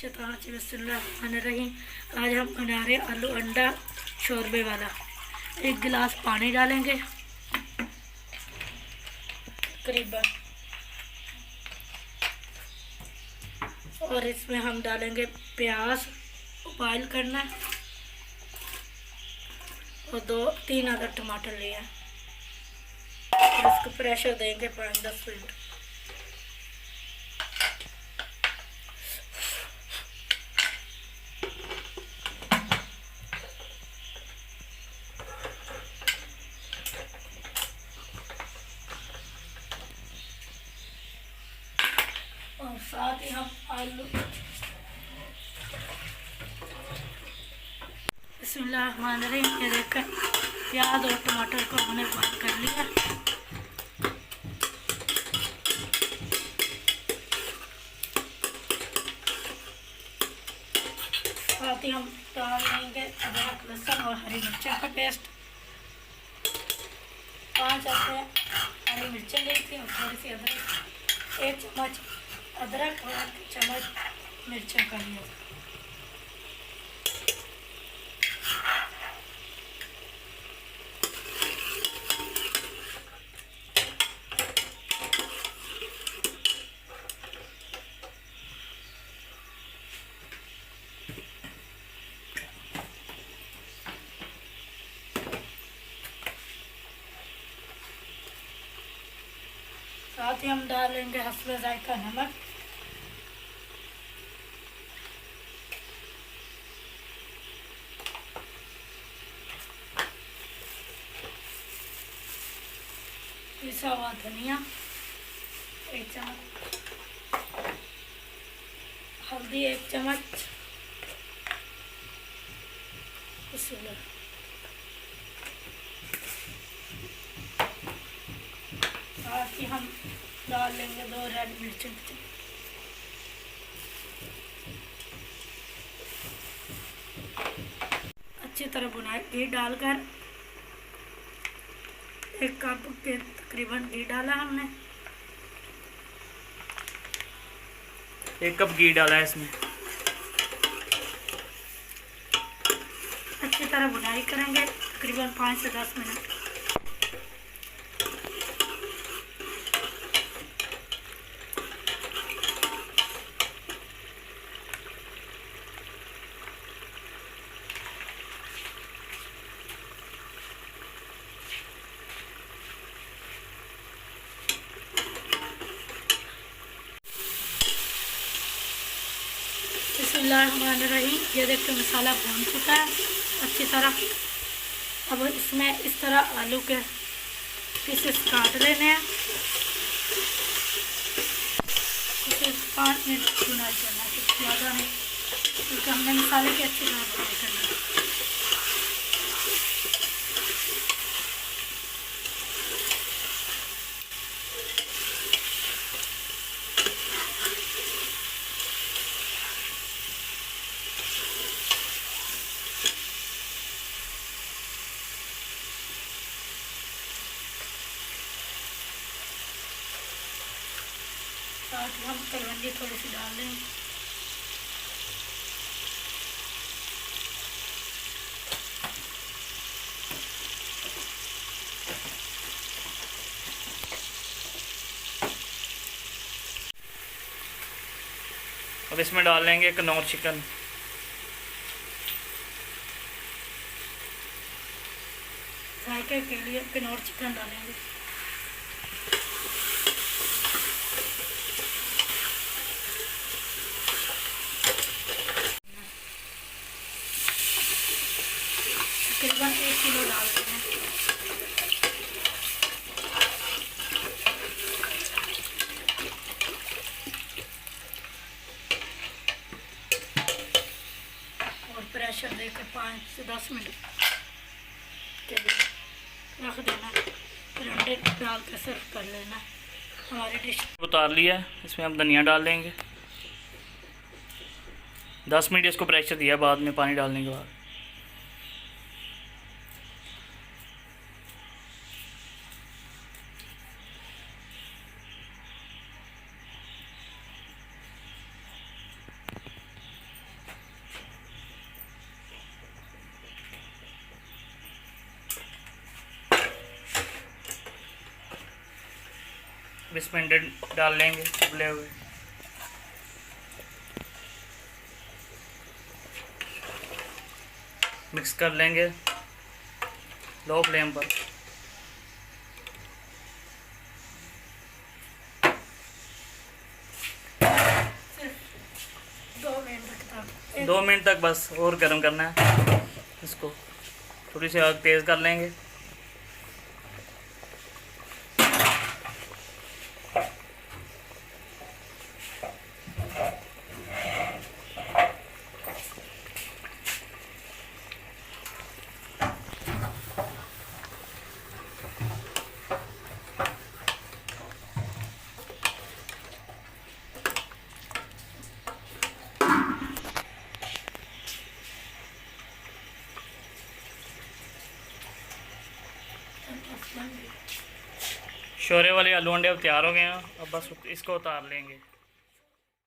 बिस्मिल्लाहिर्रहमानिर्रहीम। आज हम बना रहे आलू अंडा शोरबे वाला। 1 गिलास पानी डालेंगे तकरीबन, और इसमें हम डालेंगे प्याज बॉयल करना, और 2-3 अदर टमाटर लिए, और इसको प्रेशर देंगे 5-10 मिनट। और साथ ही हम आलू बिस्मिल्लाहिर्रहमानिर्रहीम, ये देखकर प्याज और टमाटर को हमने बॉयल कर लिया। साथ ही हम डाल देंगे अदरक, लहसुन और हरी मिर्चों का पेस्ट। 5 ऐसे हरी मिर्चें ली थी और थोड़ी सी अदरक, 1 चम्मच अदरक और 1 चम्मच मिर्चों का लिया। साथ ही हम डालेंगे हस्बे जायका नमक, पिसा हुआ धनिया 1 चम्मच, हल्दी 1 चम्मच, साथ ही हम डाल लेंगे 2 रेड मिर्चें। अच्छी तरह भुनाई घी डालकर 1 कप के तकरीबन घी डाला हमने। 1 कप घी डाला है इसमें। अच्छी तरह भुनाई करेंगे तकरीबन 5 से 10 मिनट। बिस्मिल्लाहिर्रहमानिर्रहीम, ये देखते मसाला भून चुका है अच्छी तरह। अब इसमें इस तरह आलू के पीसेस काट लेने हैं। इसे 5 मिनट भुनाई करना है, कुछ ज़्यादा नहीं, क्योंकि हमने मसाले की अच्छी तरह भुनाई करनी है। साथ ही हम कलवंजी थोड़ी सी डाल देंगे। अब इसमें डाल लेंगे कनौर चिकन। जायके के लिए कनौर चिकन डालेंगे। तकरीबन 1 किलो डाल देंगे। और प्रेशर देकर 5 से 10 मिनट के लिए रख देना, फिर अंडे डाल कर सर्व कर लेना। हमारी डिश उतार लिया है, इसमें हम धनिया डाल देंगे। 10 मिनट इसको प्रेशर दिया बाद में पानी डालने के बाद। इसमें अंडे डाल लेंगे उबले हुए। मिक्स कर लेंगे लो फ्लेम पर। सिर्फ 2 मिनट तक 2 मिनट तक बस और गर्म करना है इसको। थोड़ी सी आग तेज़ कर लेंगे। शोरे वाले आलू अंडे अब तैयार हो गए हैं। अब बस इसको उतार लेंगे।